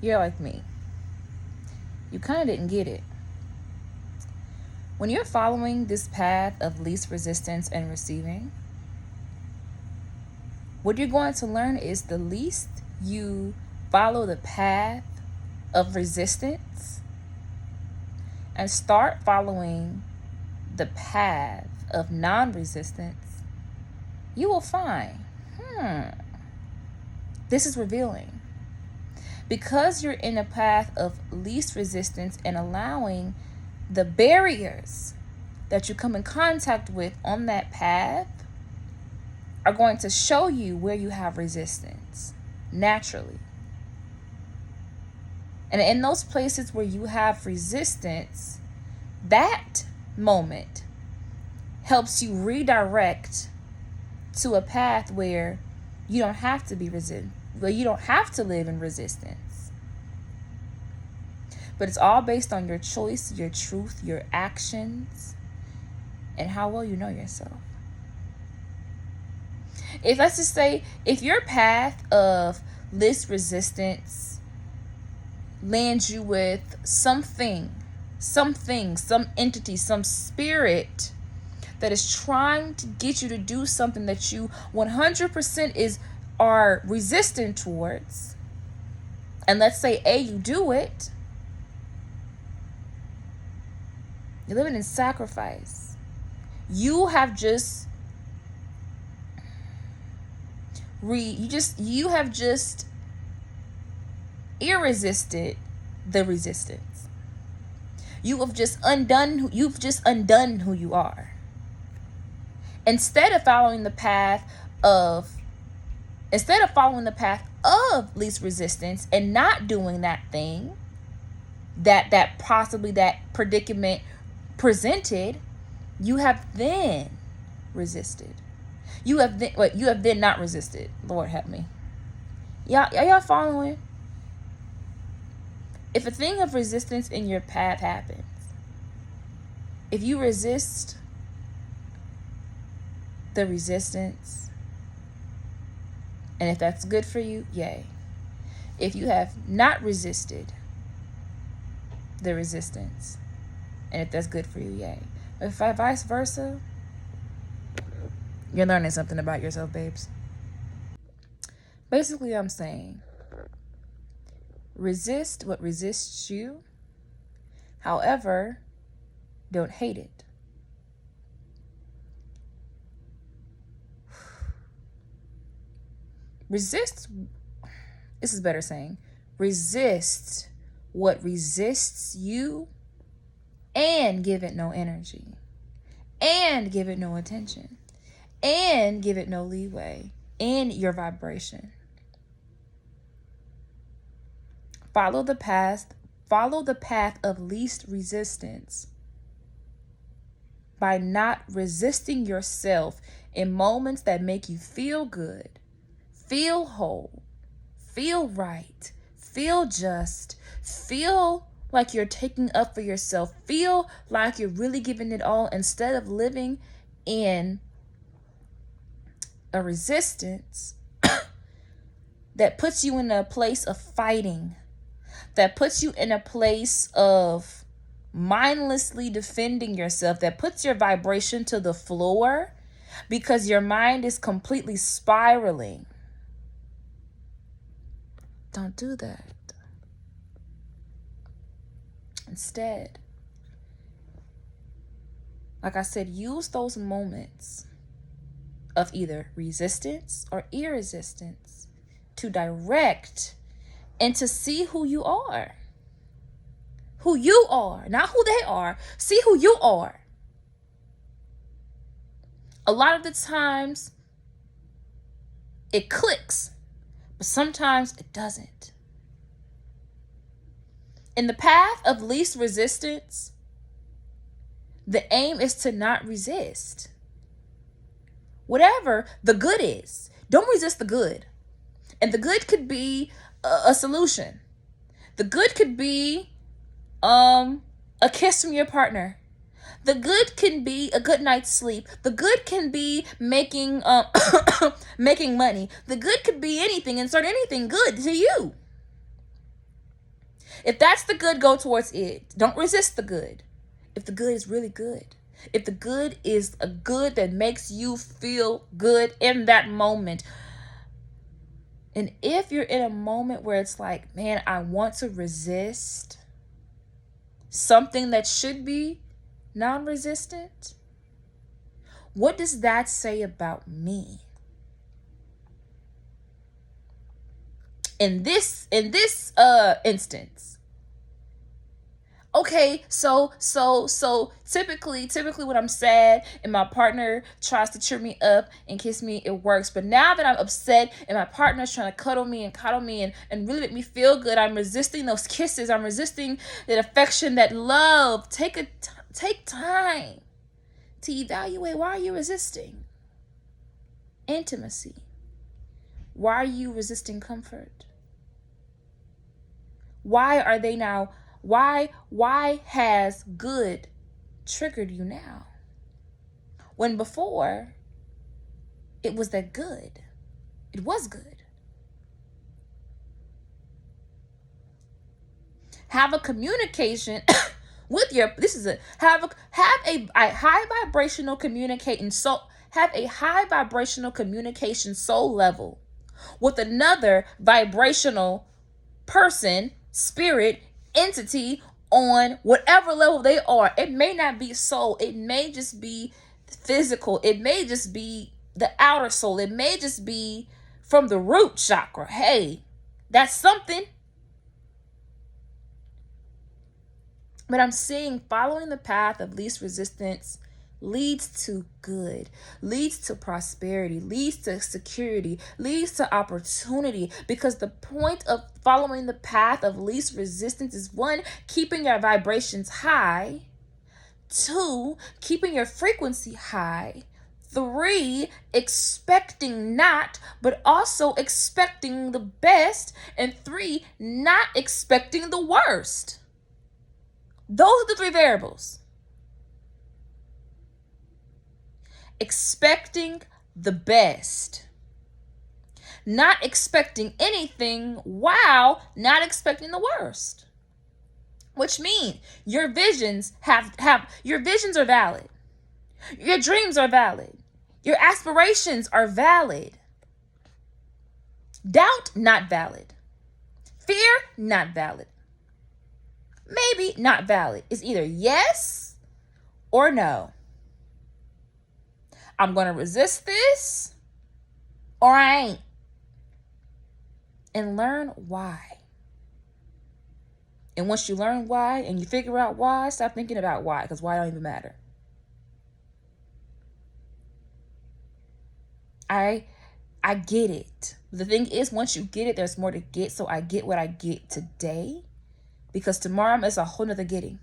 you're like me. You kind of didn't get it. When you're following this path of least resistance and receiving, what you're going to learn is the least you follow the path of resistance and start following the path of non-resistance, you will find, this is revealing. Because you're in a path of least resistance and allowing the barriers that you come in contact with on that path are going to show you where you have resistance naturally. And in those places where you have resistance, that moment helps you redirect to a path where you don't have to be where you don't have to live in resistance. But it's all based on your choice, your truth, your actions, and how well you know yourself. If let's just say, if your path of least resistance lands you with something, some entity, some spirit that is trying to get you to do something that you 100% are resistant towards, and let's say you do it, you're living in sacrifice. You have just irresisted the resistance. You've just undone who you are. Instead of following the path of least resistance and not doing that thing that possibly that predicament presented, you have then resisted. You have then not resisted. Lord help me. Y'all following? If a thing of resistance in your path happens, if you resist the resistance, and if that's good for you, yay. If you have not resisted the resistance, and if that's good for you, yay. If vice versa, you're learning something about yourself, babes. Basically, I'm saying, resist what resists you. However, don't hate it. Resist what resists you and give it no energy and give it no attention and give it no leeway in your vibration. Follow the path of least resistance by not resisting yourself in moments that make you feel good, feel whole, feel right, feel just, feel like you're taking up for yourself, feel like you're really giving it all, instead of living in a resistance that puts you in a place of fighting, that puts you in a place of mindlessly defending yourself, that puts your vibration to the floor because your mind is completely spiraling. Don't do that. Instead, like I said, use those moments of either resistance or irresistance to direct and to see who you are. Who you are, not who they are. See who you are. A lot of the times it clicks, but sometimes it doesn't. In the path of least resistance, the aim is to not resist. Whatever the good is, don't resist the good. And the good could be a solution. The good could be a kiss from your partner. The good can be a good night's sleep. The good can be making making money. The good could be anything. Insert anything good to you. If that's the good, go towards it. Don't resist the good. If the good is really good, if the good is a good that makes you feel good in that moment, and if you're in a moment where it's like, man, I want to resist something that should be non-resistant, what does that say about me? In this instance, okay, so typically when I'm sad and my partner tries to cheer me up and kiss me, it works. But now that I'm upset and my partner's trying to cuddle me and really make me feel good, I'm resisting those kisses. I'm resisting that affection, that love. Take time to evaluate, why are you resisting intimacy? Why are you resisting comfort? Why has good triggered you now? When before, it was that good. It was good. Have a communication with your, have a high vibrational communication soul level with another vibrational person, spirit, entity, on whatever level they are. It may not be soul. It may just be physical. It may just be the outer soul. It may just be from the root chakra. Hey, that's something. But I'm seeing following the path of least resistance leads to good, leads to prosperity, leads to security, leads to opportunity. Because the point of following the path of least resistance is, 1, keeping your vibrations high. 2, keeping your frequency high. 3, expecting not, but also expecting the best. And 3, not expecting the worst. Those are the 3 variables. Expecting the best. Not expecting anything while not expecting the worst. Which means your visions your visions are valid. Your dreams are valid. Your aspirations are valid. Doubt, not valid. Fear, not valid. Maybe, not valid. It's either yes or no. I'm going to resist this or I ain't. And learn why. And once you learn why and you figure out why, stop thinking about why, because why don't even matter. I get it. The thing is, once you get it, there's more to get. So I get what I get today, because tomorrow is a whole nother getting.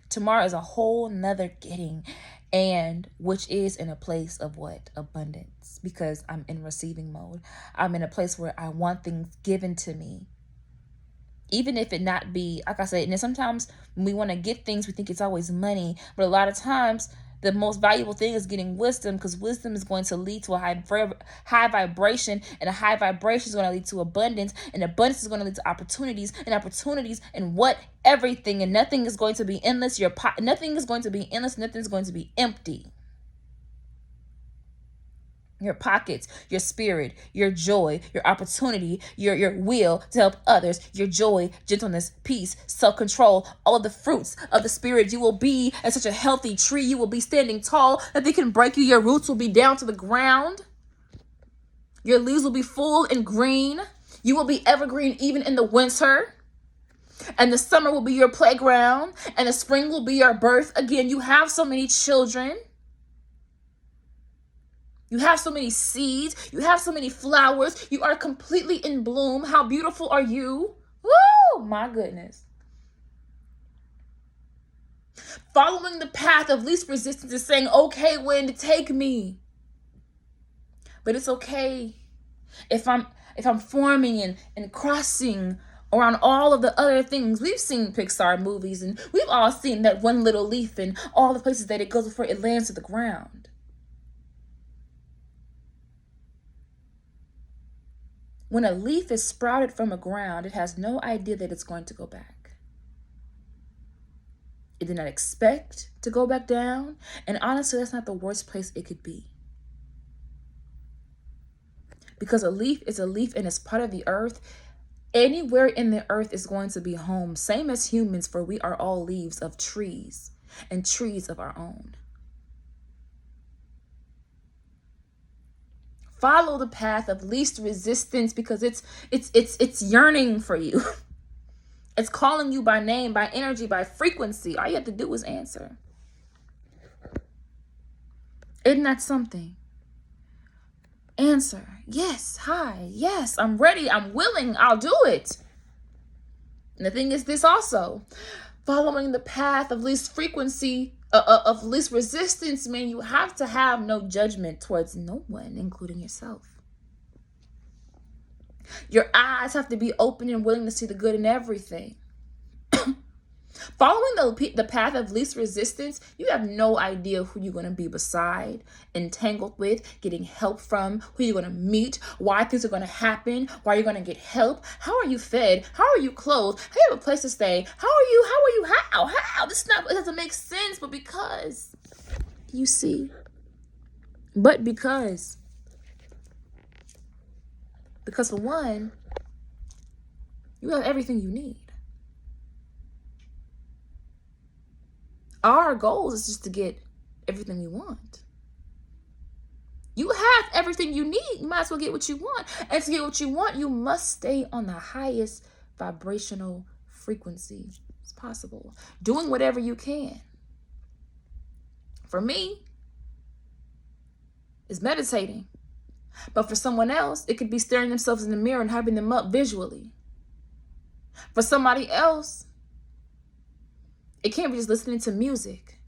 Tomorrow is a whole nother getting. And which is in a place of what? Abundance. Because I'm in receiving mode. I'm in a place where I want things given to me. Even if it not be, like I said, and then sometimes when we want to get things, we think it's always money. But a lot of times, the most valuable thing is getting wisdom, because wisdom is going to lead to a high vibration, and a high vibration is going to lead to abundance, and abundance is going to lead to opportunities, and what? Everything. And nothing is going to be endless. Nothing is going to be endless. Nothing is going to be empty. Your pockets, your spirit, your joy, your opportunity, your will to help others, your joy, gentleness, peace, self-control, all of the fruits of the spirit. You will be as such a healthy tree. You will be standing tall. Nothing can break you. Your roots will be down to the ground. Your leaves will be full and green. You will be evergreen even in the winter. And the summer will be your playground. And the spring will be your birth. Again, you have so many children. You have so many seeds. You have so many flowers. You are completely in bloom. How beautiful are you? Woo! My goodness. Following the path of least resistance is saying, okay, wind, take me. But it's okay if I'm forming and crossing around all of the other things. We've seen Pixar movies, and we've all seen that one little leaf and all the places that it goes before it lands to the ground. When a leaf is sprouted from a ground, it has no idea that it's going to go back. It did not expect to go back down. And honestly, that's not the worst place it could be. Because a leaf is a leaf and it's part of the earth. Anywhere in the earth is going to be home. Same as humans, for we are all leaves of trees and trees of our own. Follow the path of least resistance because it's yearning for you. It's calling you by name, by energy, by frequency. All you have to do is answer. Isn't that something? Answer. Yes. Hi. Yes. I'm ready. I'm willing. I'll do it. And the thing is this also. Following the path of least frequency, of least resistance, man, you have to have no judgment towards no one, including yourself. Your eyes have to be open and willing to see the good in everything. Following the path of least resistance, you have no idea who you're going to be beside, entangled with, getting help from, who you're going to meet, why things are going to happen, why you're going to get help. How are you fed? How are you clothed? How do you have a place to stay? How? This is not, it doesn't make sense, but because you see, because for one, you have everything you need. Our goal is just to get everything you want. You have everything you need. You might as well get what you want. And to get what you want, you must stay on the highest vibrational frequency as possible. Doing whatever you can. For me, it's meditating. But for someone else, it could be staring themselves in the mirror and hyping them up visually. For somebody else, it can't be just listening to music.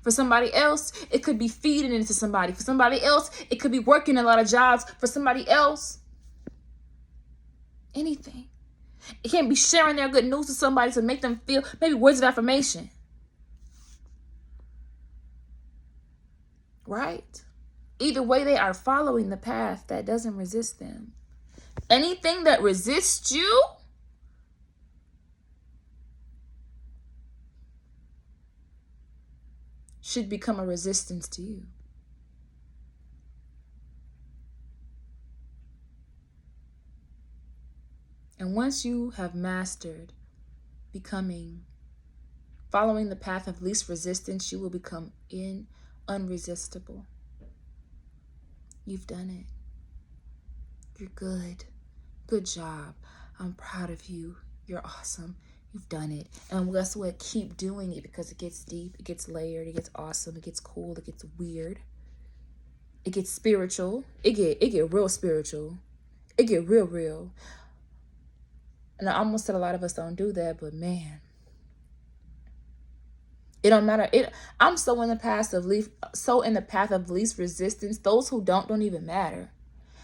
For somebody else, it could be feeding into somebody. For somebody else, it could be working a lot of jobs. For somebody else, anything. It can't be sharing their good news to somebody to make them feel, maybe words of affirmation. Right? Either way, they are following the path that doesn't resist them. Anything that resists you, should become a resistance to you. And once you have mastered following the path of least resistance, you will become unresistible. You've done it. You're good. Good job. I'm proud of you. You're awesome. You've done it. And guess what? Keep doing it because it gets deep, it gets layered, it gets awesome, it gets cool, it gets weird. It gets spiritual. It get real spiritual. It get real. And I almost said a lot of us don't do that, but man, it don't matter. I'm so in the path of least resistance. Those who don't even matter.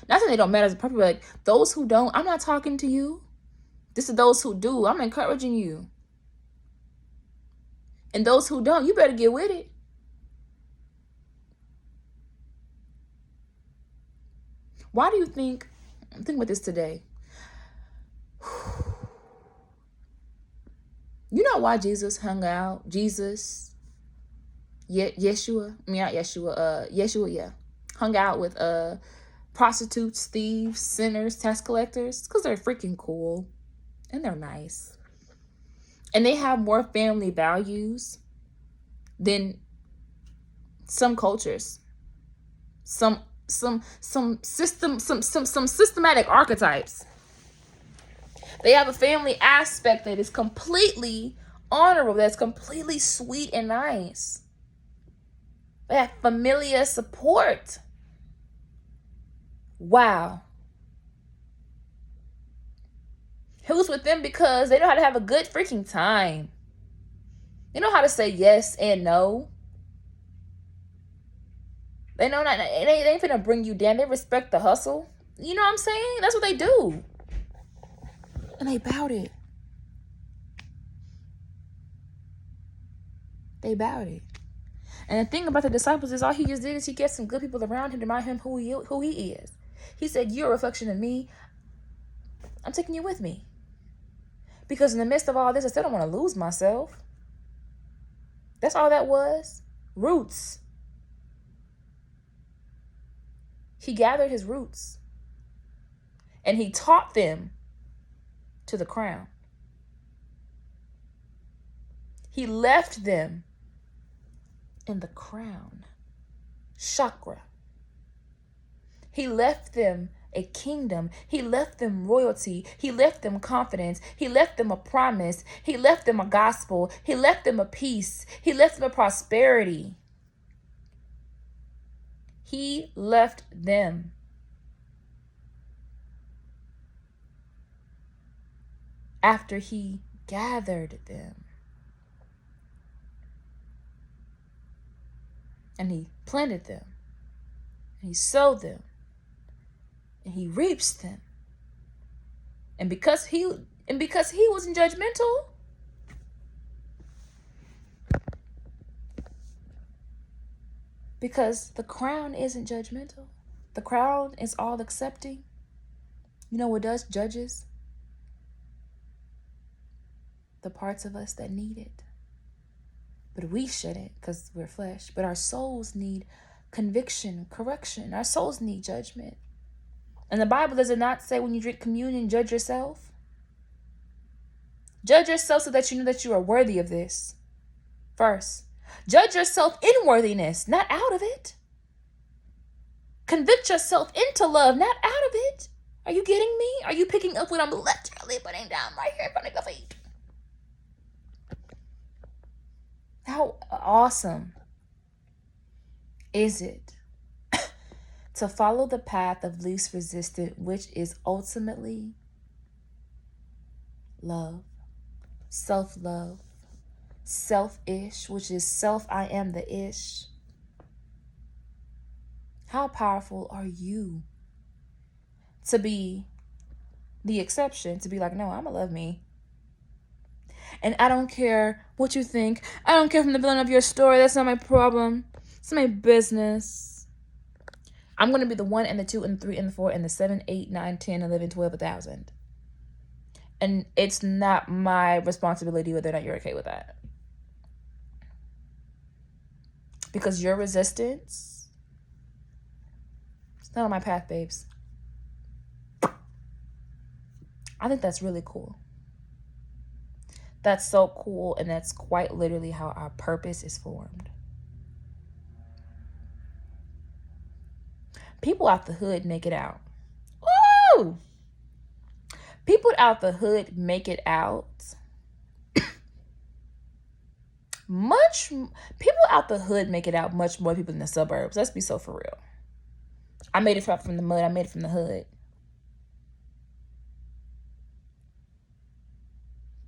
Not that they don't matter as a purpose, but like those who don't, I'm not talking to you. This is those who do. I'm encouraging you. And those who don't, you better get with it. Why do you think, I'm thinking about this today. You know why Jesus hung out? Yeshua, yeah. Hung out with prostitutes, thieves, sinners, tax collectors. Because they're freaking cool. And they're nice. And they have more family values than some cultures. Some systematic archetypes. They have a family aspect that is completely honorable, that's completely sweet and nice. They have familiar support. Wow. Who's with them because they know how to have a good freaking time. They know how to say yes and no. They know not, they ain't finna bring you down. They respect the hustle. You know what I'm saying? That's what they do. And they bowed it. They bowed it. And the thing about the disciples is all he just did is he get some good people around him to remind him who he is. He said, you're a reflection of me. I'm taking you with me. Because in the midst of all this, I still don't want to lose myself. That's all that was. Roots. He gathered his roots. And he taught them to the crown. He left them in the crown chakra. He left them a kingdom. He left them royalty. He left them confidence. He left them a promise. He left them a gospel. He left them a peace. He left them a prosperity. He left them. After he gathered them. And he planted them. And he sowed them. And he reaps them. And because he wasn't judgmental, because the crown isn't judgmental. The crown is all accepting. You know what does? Judges the parts of us that need it. But we shouldn't, because we're flesh. But our souls need conviction, correction. Our souls need judgment. And the Bible, does it not say when you drink communion, judge yourself? Judge yourself so that you know that you are worthy of this. First, judge yourself in worthiness, not out of it. Convict yourself into love, not out of it. Are you getting me? Are you picking up what I'm literally putting down right here in front of your feet? How awesome is it to follow the path of least resistance, which is ultimately love, self-love, self-ish, which is self, I am the ish. How powerful are you to be the exception, to be like, no, I'm gonna love me. And I don't care what you think. I don't care from the villain of your story. That's not my problem. It's my business. I'm going to be the 1 and the 2 and the 3 and the 4 and the 7, 8, 9, 10, 11, 12, 1,000. And it's not my responsibility whether or not you're okay with that. Because your resistance, it's not on my path, babes. I think that's really cool. That's so cool, and that's quite literally how our purpose is formed. People out the hood make it out. Woo! People out the hood make it out. People out the hood make it out much more people in the suburbs. Let's be so for real. I made it from the mud. I made it from the hood.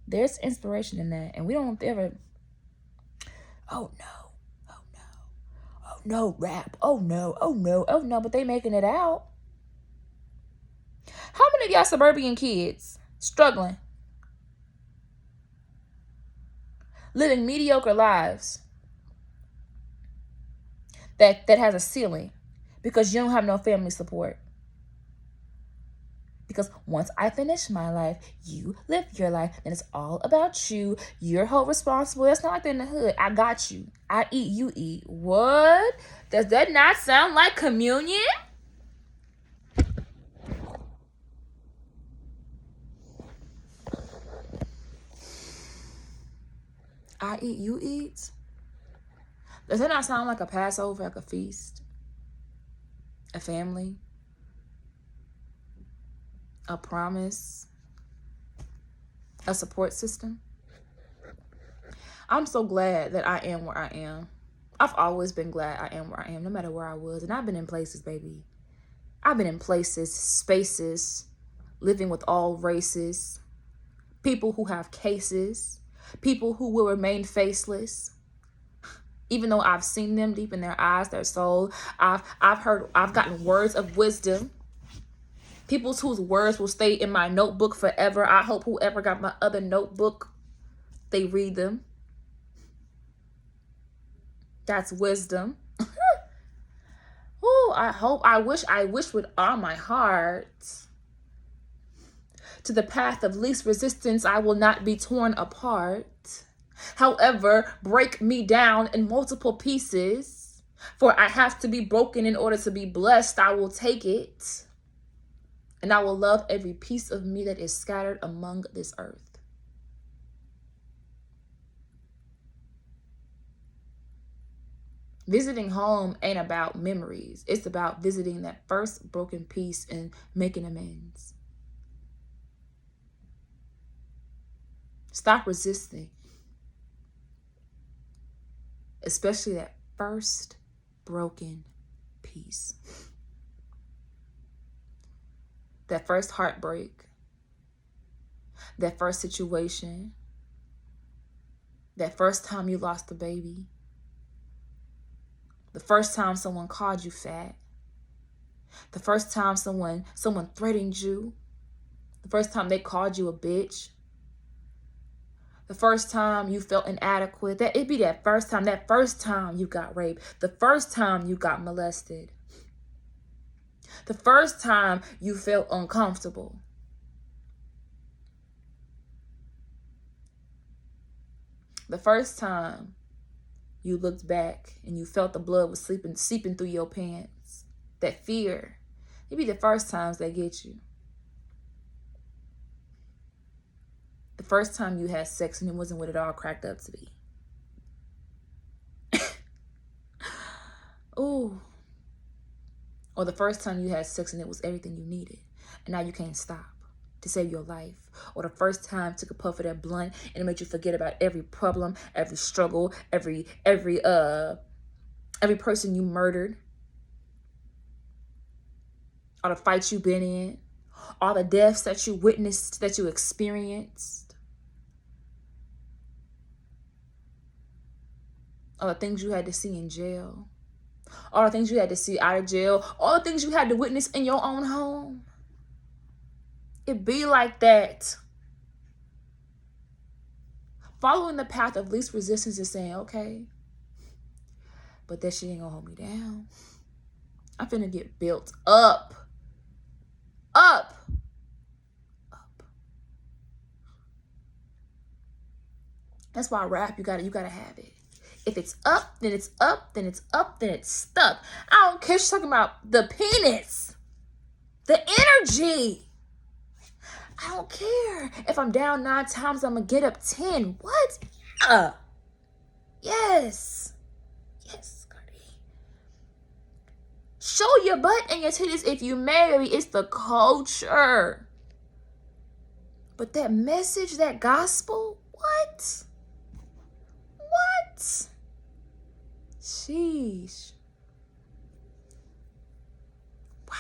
There's inspiration in that. And we don't ever, oh no, rap. Oh no. But they making it out. How many of y'all suburban kids struggling? Living mediocre lives that has a ceiling because you don't have no family support. Because once I finish my life, you live your life. And it's all about you. You're whole responsible. That's not like that in the hood. I got you. I eat, you eat. What? Does that not sound like communion? I eat, you eat. Does that not sound like a Passover, like a feast? A family? A promise? A support system? I'm so glad that I am where I am. I've always been glad I am where I am, no matter where I was. And I've been in places, baby. I've been in places, spaces, living with all races, people who have cases, people who will remain faceless. Even though I've seen them deep in their eyes, their soul, I've gotten words of wisdom. People whose words will stay in my notebook forever. I hope whoever got my other notebook, they read them. That's wisdom. Oh, I wish with all my heart to the path of least resistance, I will not be torn apart. However, break me down in multiple pieces, for I have to be broken in order to be blessed. I will take it, and I will love every piece of me that is scattered among this earth. Visiting home ain't about memories. It's about visiting that first broken piece and making amends. Stop resisting, especially that first broken piece. That first heartbreak, that first situation, that first time you lost a baby, the first time someone called you fat, the first time someone threatened you, the first time they called you a bitch, the first time you felt inadequate. It'd be that first time you got raped, the first time you got molested, the first time you felt uncomfortable. The first time you looked back and you felt the blood was seeping through your pants. That fear. It be the first times that get you. The first time you had sex and it wasn't what it all cracked up to be. Ooh. Or the first time you had sex and it was everything you needed, and now you can't stop to save your life. Or the first time you took a puff of that blunt and it made you forget about every problem, every struggle, every person you murdered, all the fights you've been in, all the deaths that you witnessed, that you experienced, all the things you had to see in jail, all the things you had to see out of jail, all the things you had to witness in your own home. It be like that. Following the path of least resistance is saying, okay, but that shit ain't gonna hold me down. I'm finna get built up. Up. That's why rap, you gotta have it. If it's up, then it's up, then it's up, then it's stuck. I don't care. She's talking about the penis, the energy. I don't care. If I'm down 9 times, I'm gonna get up 10. What? Yeah. Yes. Yes, Cardi. Show your butt and your titties if you marry. It's the culture. But that message, that gospel, what? What? Sheesh. Wow.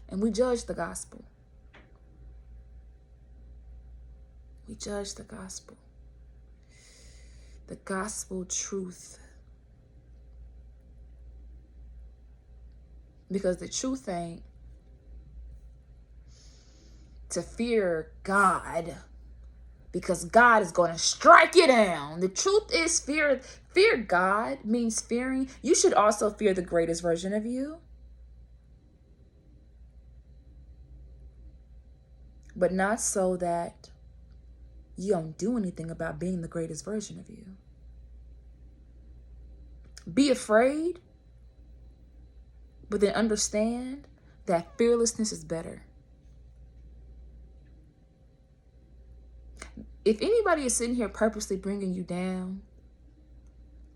And we judge the gospel. We judge the gospel. The gospel truth. Because the truth ain't to fear God, because God is going to strike you down. The truth is fear God means fearing. You should also fear the greatest version of you. But not so that you don't do anything about being the greatest version of you. Be afraid, but then understand that fearlessness is better. If anybody is sitting here purposely bringing you down,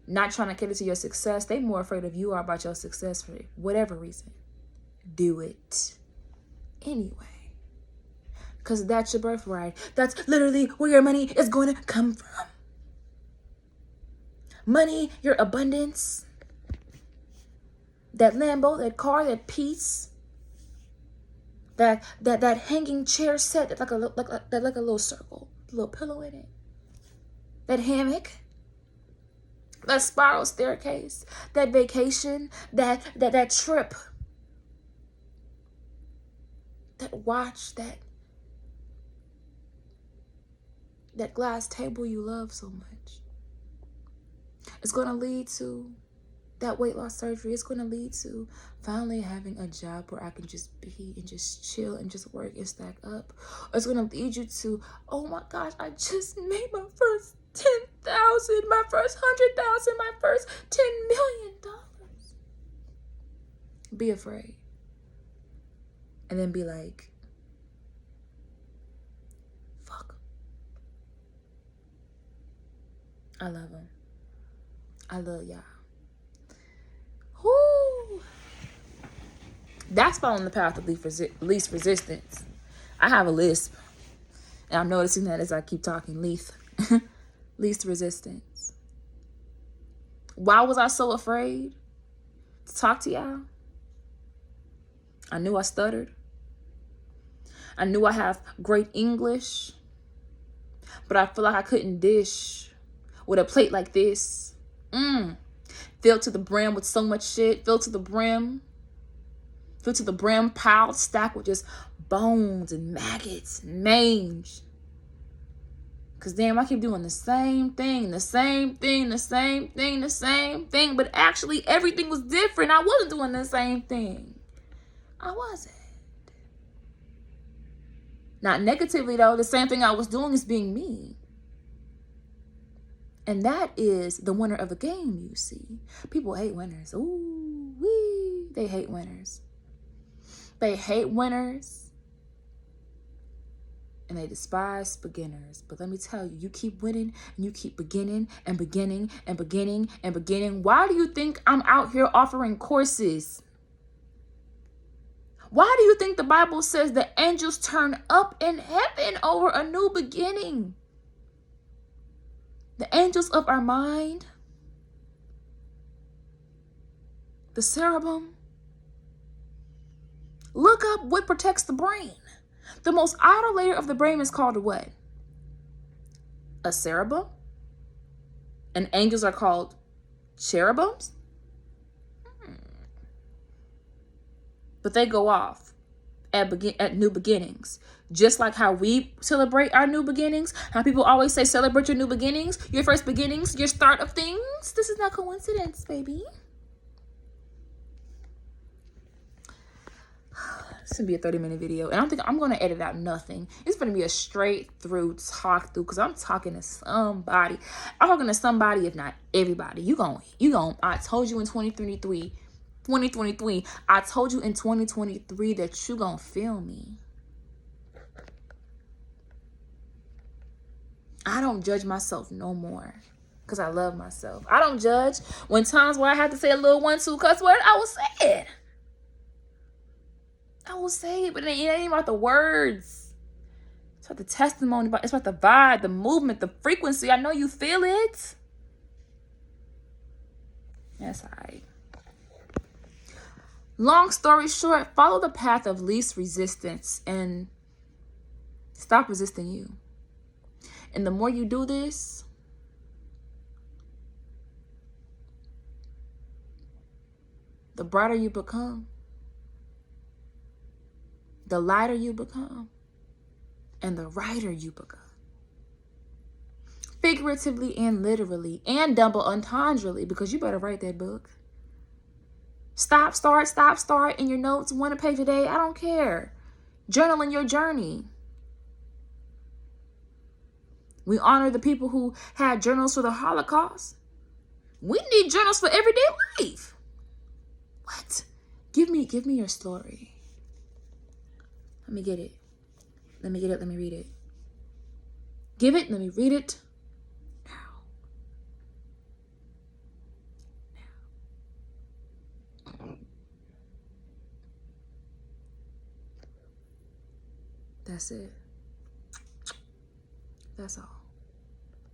not trying to cater to your success, they're more afraid of you are about your success for whatever reason. Do it anyway. Because that's your birthright. That's literally where your money is going to come from. Money, your abundance, that Lambo, that car, that piece, that hanging chair set, that like a little circle, a little pillow in it, that hammock, that spiral staircase, that vacation, that trip, that watch, that glass table you love so much. It's going to lead to that weight loss surgery is going to lead to finally having a job where I can just be and just chill and just work and stack up. Or it's going to lead you to, oh my gosh, I just made my first 10,000, my first 100,000, my first $10 million. Be afraid. And then be like, fuck. I love him. I love y'all. Whoo. That's following the path of least resistance. I have a lisp. And I'm noticing that as I keep talking. Least resistance. Why was I so afraid to talk to y'all? I knew I stuttered. I knew I have great English. But I feel like I couldn't dish with a plate like this. Filled to the brim with so much shit. Filled to the brim, piled, stacked with just bones and maggots and mange. Because damn, I keep doing the same thing. But actually, everything was different. I wasn't doing the same thing. I wasn't. Not negatively, though. The same thing I was doing is being me. And that is the winner of the game, you see. People hate winners. Ooh, wee. They hate winners. They hate winners. And they despise beginners. But let me tell you, you keep winning and you keep beginning. Why do you think I'm out here offering courses? Why do you think the Bible says the angels turn up in heaven over a new beginning? The angels of our mind, the cerebrum. Look up what protects the brain. The most outer layer of the brain is called a what? A cerebrum. And angels are called cherubims. But they go off at new beginnings. Just like how we celebrate our new beginnings. How people always say celebrate your new beginnings, your first beginnings, your start of things. This is not coincidence, baby. This is going to be a 30-minute video. And I don't think I'm going to edit out nothing. It's going to be a straight through talk through because I'm talking to somebody. I'm talking to somebody, if not everybody. You gon', I told you in 2023, I told you in 2023 that you gonna feel me. I don't judge myself no more because I love myself. I don't judge when times where I have to say a little 1-2 cuss word, I will say it. But it ain't about the words. It's about the testimony, it's about the vibe, the movement, the frequency. I know you feel it. That's all right. Long story short, follow the path of least resistance and stop resisting you. And the more you do this, the brighter you become, the lighter you become, and the righter you become. Figuratively and literally, and double entendrely, because you better write that book. Stop, start in your notes, 1 page a day. I don't care. Journaling your journey. We honor the people who had journals for the Holocaust. We need journals for everyday life. What? Give me your story. Let me get it. Let me read it. Give it, let me read it. That's it. That's all.